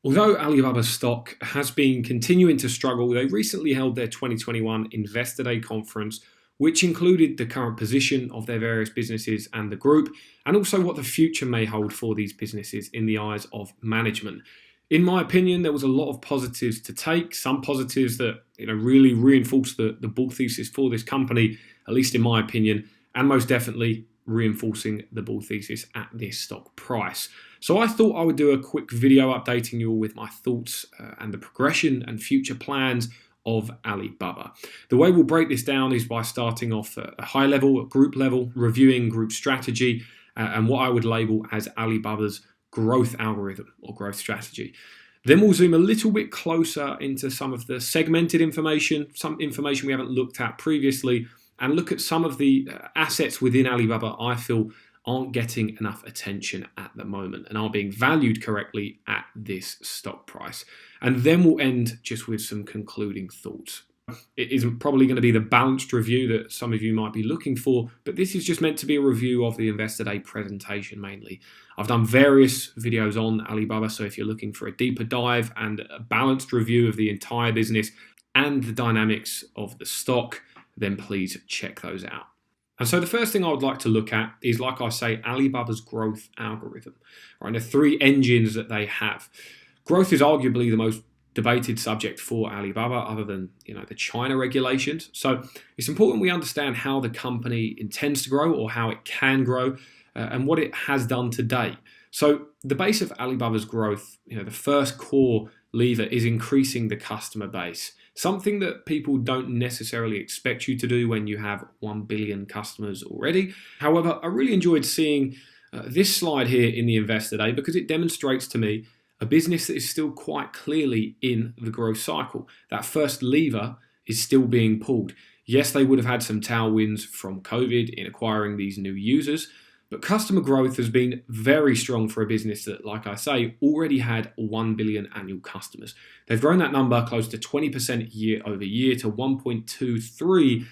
Although Alibaba's stock has been continuing to struggle, they recently held their 2021 Investor Day conference, which included the current position of their various businesses and the group, and also what the future may hold for these businesses in the eyes of management. In my opinion, there was a lot of positives to take, some positives that really reinforce the bull thesis for this company, at least in my opinion, and most definitely reinforcing the bull thesis at this stock price. So I thought I would do a quick video updating you all with my thoughts and the progression and future plans of Alibaba. The way we'll break this down is by starting off at a high level, at group level, reviewing group strategy and what I would label as Alibaba's growth algorithm or growth strategy. Then we'll zoom a little bit closer into some of the segmented information, some information we haven't looked at previously, and look at some of the assets within Alibaba I feel aren't getting enough attention at the moment and are being valued correctly at this stock price. And then we'll end just with some concluding thoughts. It isn't probably going to be the balanced review that some of you might be looking for, but this is just meant to be a review of the Investor Day presentation mainly. I've done various videos on Alibaba, so if you're looking for a deeper dive and a balanced review of the entire business and the dynamics of the stock, then please check those out. And so the first thing I would like to look at is, like I say, Alibaba's growth algorithm, right? The three engines that they have. Growth is arguably the most debated subject for Alibaba, other than the China regulations. So it's important we understand how the company intends to grow or how it can grow and what it has done to date. So the base of Alibaba's growth, the first core lever is increasing the customer base. Something that people don't necessarily expect you to do when you have 1 billion customers already. However, I really enjoyed seeing this slide here in the Investor Day because it demonstrates to me a business that is still quite clearly in the growth cycle. That first lever is still being pulled. Yes, they would have had some tailwinds from COVID in acquiring these new users, but customer growth has been very strong for a business that, like I say, already had 1 billion annual customers. They've grown that number close to 20% year over year to 1.23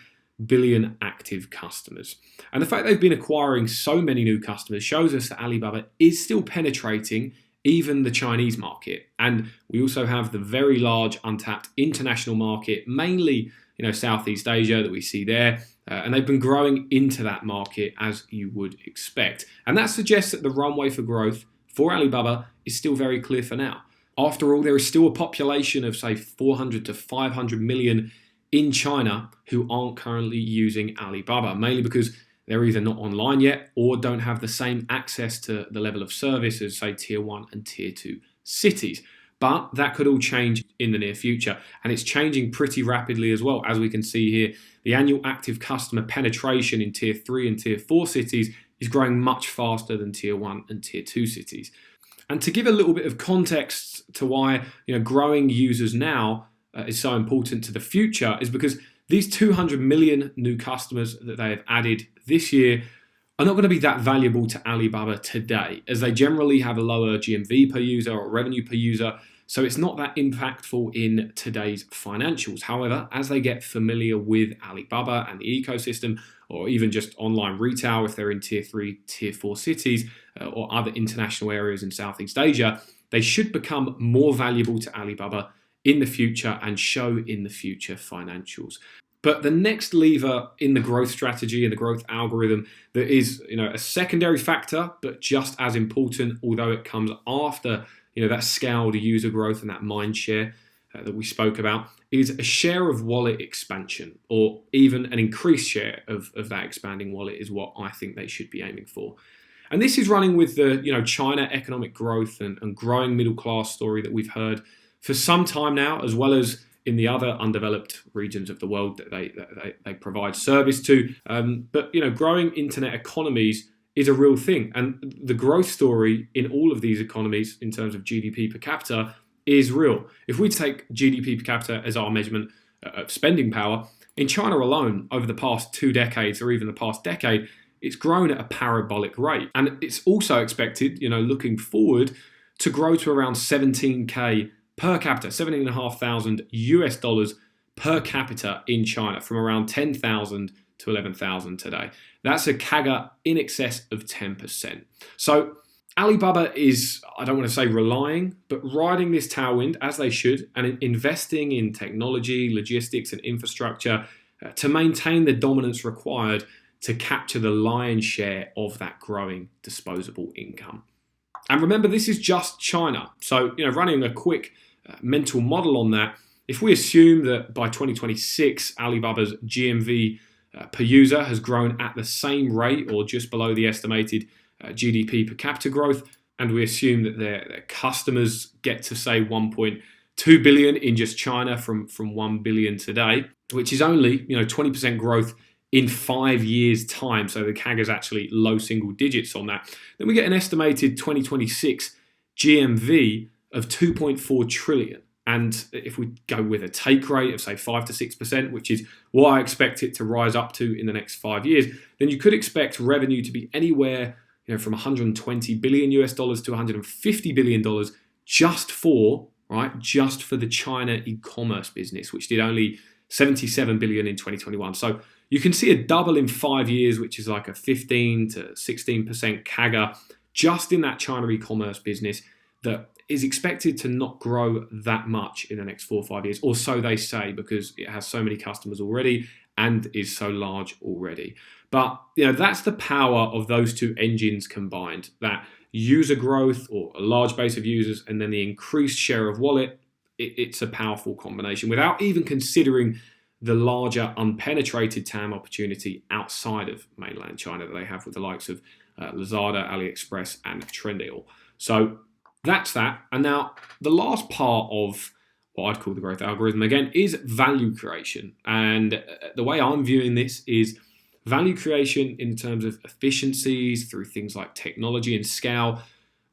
billion active customers. And the fact they've been acquiring so many new customers shows us that Alibaba is still penetrating even the Chinese market. And we also have the very large untapped international market, mainly Southeast Asia that we see there. And they've been growing into that market as you would expect. And that suggests that the runway for growth for Alibaba is still very clear for now. After all, there is still a population of, say, 400 to 500 million in China who aren't currently using Alibaba, mainly because they're either not online yet or don't have the same access to the level of service as, say, Tier 1 and Tier 2 cities. But that could all change in the near future. And it's changing pretty rapidly as well. As we can see here, the annual active customer penetration in Tier 3 and Tier 4 cities is growing much faster than Tier 1 and Tier 2 cities. And to give a little bit of context to why growing users now is so important to the future is because these 200 million new customers that they have added this year are not going to be that valuable to Alibaba today, as they generally have a lower GMV per user or revenue per user, so it's not that impactful in today's financials. However, as they get familiar with Alibaba and the ecosystem, or even just online retail if they're in Tier 3, Tier 4 cities, or other international areas in Southeast Asia, they should become more valuable to Alibaba in the future and show in the future financials. But the next lever in the growth strategy and the growth algorithm that is, a secondary factor, but just as important, although it comes after, that scaled user growth and that mind share that we spoke about, is a share of wallet expansion, or even an increased share of that expanding wallet is what I think they should be aiming for. And this is running with the, China economic growth and growing middle class story that we've heard for some time now, as well as in the other undeveloped regions of the world that they provide service to. But growing internet economies is a real thing. And the growth story in all of these economies in terms of GDP per capita is real. If we take GDP per capita as our measurement of spending power, in China alone, over the past 2 decades or even the past decade, it's grown at a parabolic rate. And it's also expected, looking forward, to grow to around 17K per capita, $17,500 per capita in China, from around 10,000 to 11,000 today. That's a CAGR in excess of 10%. So Alibaba is, I don't want to say relying, but riding this tailwind as they should and investing in technology, logistics, and infrastructure to maintain the dominance required to capture the lion's share of that growing disposable income. And remember, this is just China. So, running a quick mental model on that, if we assume that by 2026, Alibaba's GMV per user has grown at the same rate or just below the estimated GDP per capita growth, and we assume that their customers get to say 1.2 billion in just China from 1 billion today, which is only 20% growth in 5 years' time. So the CAGR is actually low single digits on that. Then we get an estimated 2026 GMV of 2.4 trillion. And if we go with a take rate of say 5 to 6%, which is what I expect it to rise up to in the next 5 years, then you could expect revenue to be anywhere from 120 billion US dollars to 150 billion dollars just for the China e-commerce business, which did only 77 billion in 2021. So you can see a double in 5 years, which is like a 15 to 16% CAGR just in that China e-commerce business that is expected to not grow that much in the next 4 or 5 years, or so they say, because it has so many customers already and is so large already. But that's the power of those two engines combined, that user growth or a large base of users and then the increased share of wallet. It's a powerful combination without even considering the larger unpenetrated TAM opportunity outside of mainland China that they have with the likes of Lazada, AliExpress and Trendyol. So that's that. And now the last part of what I'd call the growth algorithm again is value creation. And the way I'm viewing this is value creation in terms of efficiencies through things like technology and scale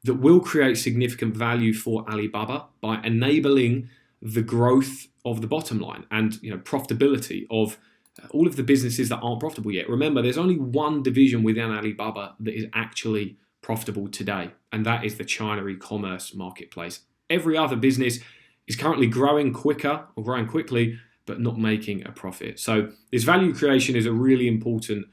that will create significant value for Alibaba by enabling the growth of the bottom line and profitability of all of the businesses that aren't profitable yet. Remember, there's only one division within Alibaba that is actually profitable today, and that is the China e-commerce marketplace. Every other business is currently growing quicker or growing quickly, but not making a profit. So this value creation is a really important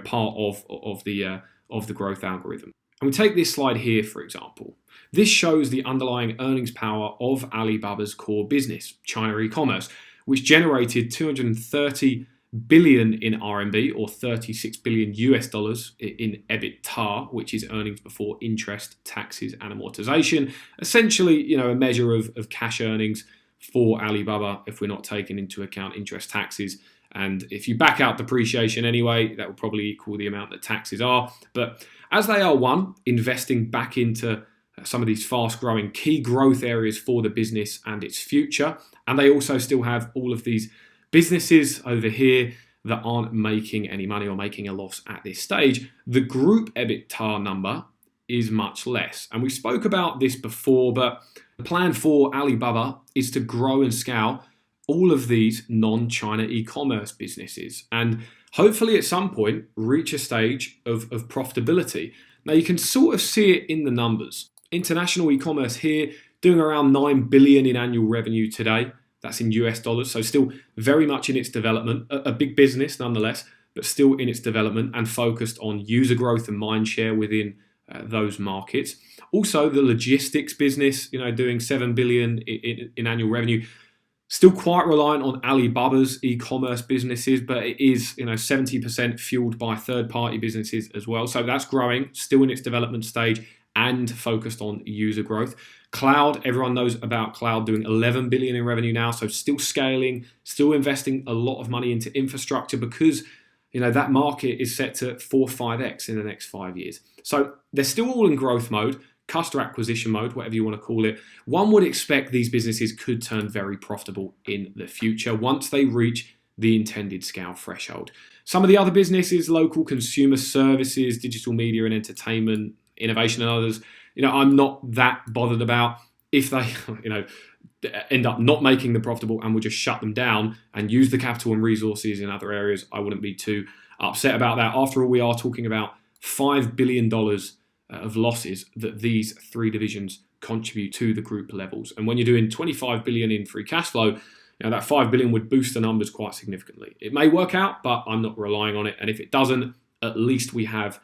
part of the growth algorithm. And we take this slide here, for example. This shows the underlying earnings power of Alibaba's core business, China e-commerce, which generated 230 billion in RMB or 36 billion US dollars in EBITDA, which is earnings before interest, taxes and amortization. Essentially, a measure of cash earnings for Alibaba if we're not taking into account interest, taxes. And if you back out depreciation anyway, that will probably equal the amount that taxes are. But as they are investing back into some of these fast-growing key growth areas for the business and its future, and they also still have all of these businesses over here that aren't making any money or making a loss at this stage, the group EBITDA number is much less. And we spoke about this before, but the plan for Alibaba is to grow and scale all of these non-China e-commerce businesses and hopefully at some point reach a stage of profitability. Now you can sort of see it in the numbers. International e-commerce here doing around 9 billion in annual revenue today. That's in US dollars, so still very much in its development. A big business nonetheless, but still in its development and focused on user growth and mind share within those markets. Also, the logistics business, doing 7 billion in annual revenue, still quite reliant on Alibaba's e-commerce businesses, but it is 70% fueled by third-party businesses as well. So that's growing, still in its development stage and focused on user growth. Cloud, everyone knows about cloud, doing 11 billion in revenue now, so still scaling, still investing a lot of money into infrastructure because that market is set to 4-5x in the next 5 years. So they're still all in growth mode, customer acquisition mode, whatever you want to call it. One would expect these businesses could turn very profitable in the future once they reach the intended scale threshold. Some of the other businesses, local consumer services, digital media and entertainment, innovation and others, I'm not that bothered about. If they, end up not making them profitable and will just shut them down and use the capital and resources in other areas, I wouldn't be too upset about that. After all, we are talking about $5 billion of losses that these three divisions contribute to the group levels. And when you're doing 25 billion in free cash flow, that 5 billion would boost the numbers quite significantly. It may work out, but I'm not relying on it. And if it doesn't, at least we have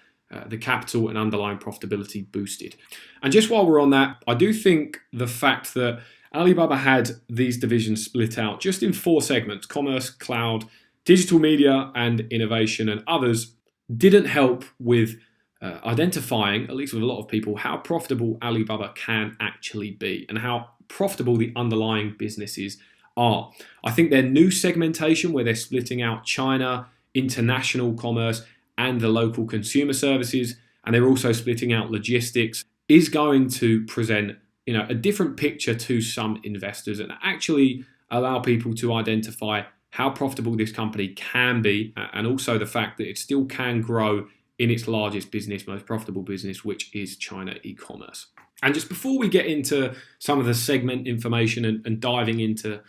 the capital and underlying profitability boosted. And just while we're on that, I do think the fact that Alibaba had these divisions split out just in 4 segments: commerce, cloud, digital media, and innovation, and others, didn't help with identifying, at least with a lot of people, how profitable Alibaba can actually be and how profitable the underlying businesses are. I think their new segmentation, where they're splitting out China, international commerce, and the local consumer services, and they're also splitting out logistics, is going to present a different picture to some investors and actually allow people to identify how profitable this company can be, and also the fact that it still can grow in its largest business, most profitable business, which is China e-commerce. And just before we get into some of the segment information and diving into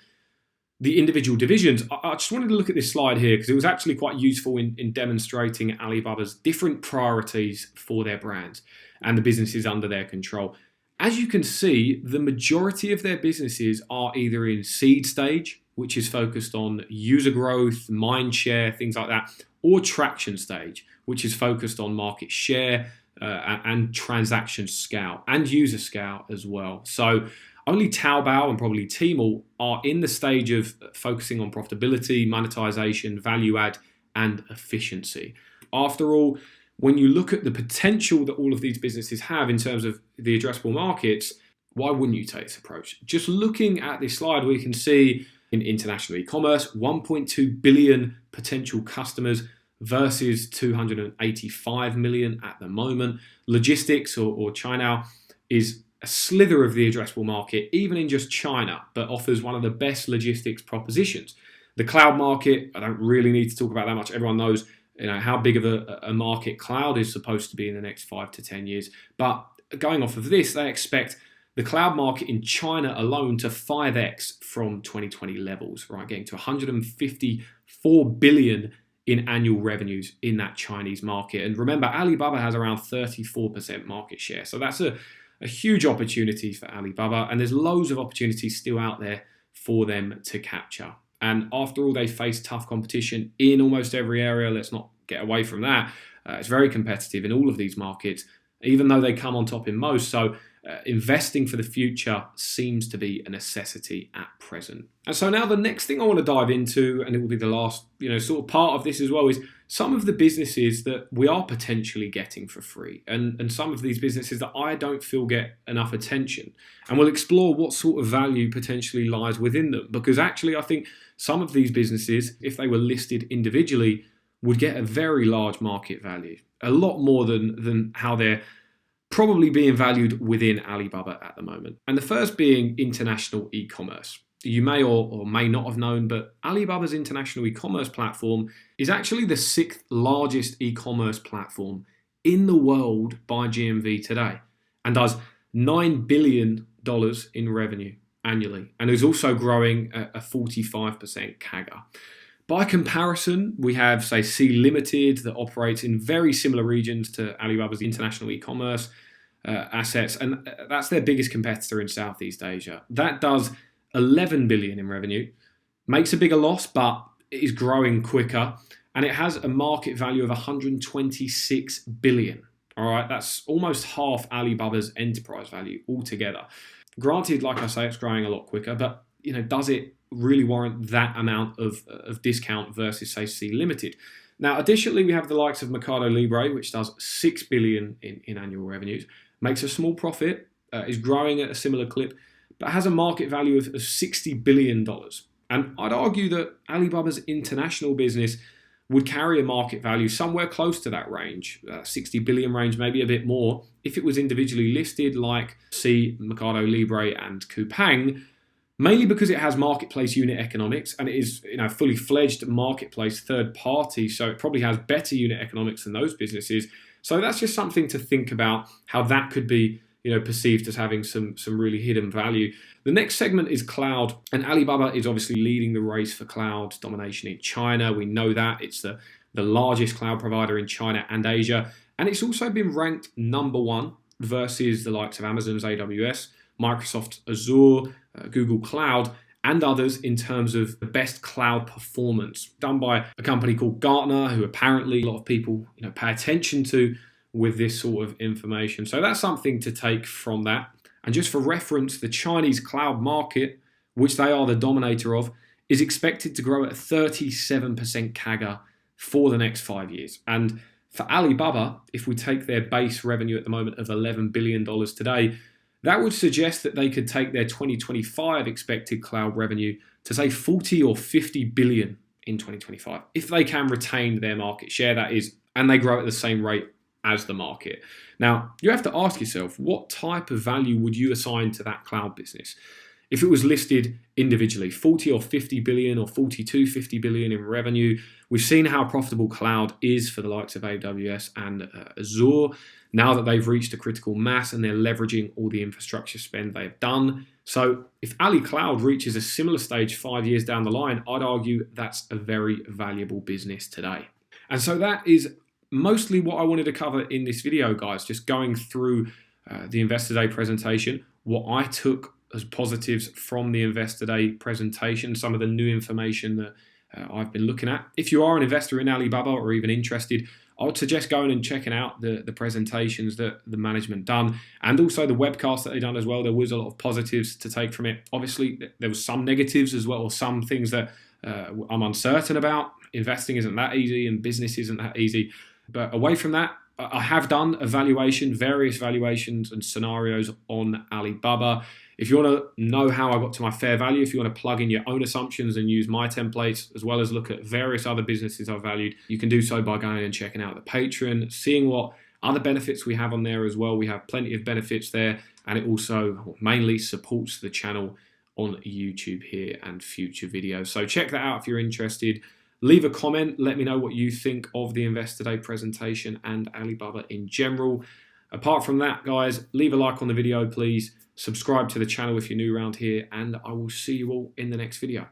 the individual divisions, I just wanted to look at this slide here because it was actually quite useful in demonstrating Alibaba's different priorities for their brands and the businesses under their control. As you can see, the majority of their businesses are either in seed stage, which is focused on user growth, mind share, things like that, or traction stage, which is focused on market share and transaction scale and user scale as well. So only Taobao and probably Tmall are in the stage of focusing on profitability, monetization, value add, and efficiency. After all, when you look at the potential that all of these businesses have in terms of the addressable markets, why wouldn't you take this approach? Just looking at this slide, we can see in international e-commerce, 1.2 billion potential customers versus 285 million at the moment. Logistics or China is a slither of the addressable market, even in just China, but offers one of the best logistics propositions. The cloud market, I don't really need to talk about that much. Everyone knows how big of a market cloud is supposed to be in the next 5 to 10 years. But going off of this, they expect the cloud market in China alone to 5x from 2020 levels, right? Getting to 154 billion in annual revenues in that Chinese market. And remember, Alibaba has around 34% market share. So that's a huge opportunity for Alibaba. And there's loads of opportunities still out there for them to capture. And after all, they face tough competition in almost every area. Let's not get away from that. It's very competitive in all of these markets, even though they come on top in most. So investing for the future seems to be a necessity at present. And so now the next thing I want to dive into, and it will be the last sort of part of this as well, is some of the businesses that we are potentially getting for free, and some of these businesses that I don't feel get enough attention. And we'll explore what sort of value potentially lies within them, because actually I think some of these businesses, if they were listed individually, would get a very large market value, a lot more than how they're probably being valued within Alibaba at the moment. And the first being international e-commerce. You may or may not have known, but Alibaba's international e-commerce platform is actually the 6th largest e-commerce platform in the world by GMV today, and does $9 billion in revenue annually, and is also growing at a 45% CAGR. By comparison, we have, say, Sea Limited that operates in very similar regions to Alibaba's international e-commerce assets, and that's their biggest competitor in Southeast Asia. That does 11 billion in revenue, makes a bigger loss, but it is growing quicker, and it has a market value of 126 billion. All right, that's almost half Alibaba's enterprise value altogether. Granted, like I say, it's growing a lot quicker, but does it really warrant that amount of discount versus, say, Sea Limited? Now, additionally, we have the likes of Mercado Libre, which does 6 billion in annual revenues, makes a small profit, is growing at a similar clip, but has a market value of $60 billion. And I'd argue that Alibaba's international business would carry a market value somewhere close to that range, 60 billion range, maybe a bit more, if it was individually listed like Sea, Mercado Libre, and Coupang, mainly because it has marketplace unit economics and it is fully fledged marketplace third party, so it probably has better unit economics than those businesses. So that's just something to think about, how that could be perceived as having some really hidden value. The next segment is cloud, and Alibaba is obviously leading the race for cloud domination in China. We know that. It's the largest cloud provider in China and Asia, and it's also been ranked number 1 versus the likes of Amazon's AWS, Microsoft Azure, Google Cloud, and others in terms of the best cloud performance, done by a company called Gartner, who apparently a lot of people pay attention to with this sort of information. So that's something to take from that. And just for reference, the Chinese cloud market, which they are the dominator of, is expected to grow at a 37% CAGR for the next 5 years. And for Alibaba, if we take their base revenue at the moment of $11 billion today, that would suggest that they could take their 2025 expected cloud revenue to say 40 or 50 billion in 2025, if they can retain their market share, that is, and they grow at the same rate as the market. Now, you have to ask yourself, what type of value would you assign to that cloud business? If it was listed individually, 40 or 50 billion or 42, 50 billion in revenue, we've seen how profitable cloud is for the likes of AWS and Azure, now that they've reached a critical mass and they're leveraging all the infrastructure spend they've done. So if Ali Cloud reaches a similar stage 5 years down the line, I'd argue that's a very valuable business today. And so that is mostly what I wanted to cover in this video, guys, just going through the Investor Day presentation, what I took as positives from the Investor Day presentation, some of the new information that I've been looking at. If you are an investor in Alibaba or even interested, I would suggest going and checking out the presentations that the management done, and also the webcast that they done as well. There was a lot of positives to take from it. Obviously, there was some negatives as well, or some things that I'm uncertain about. Investing isn't that easy and business isn't that easy. But away from that, I have done various valuations and scenarios on Alibaba. If you want to know how I got to my fair value, if you want to plug in your own assumptions and use my templates, as well as look at various other businesses I've valued, you can do so by going and checking out the Patreon, seeing what other benefits we have on there as well. We have plenty of benefits there, and it also mainly supports the channel on YouTube here and future videos. So check that out if you're interested. Leave a comment, let me know what you think of the Investor Day presentation and Alibaba in general. Apart from that, guys, leave a like on the video, please. Subscribe to the channel if you're new around here, and I will see you all in the next video.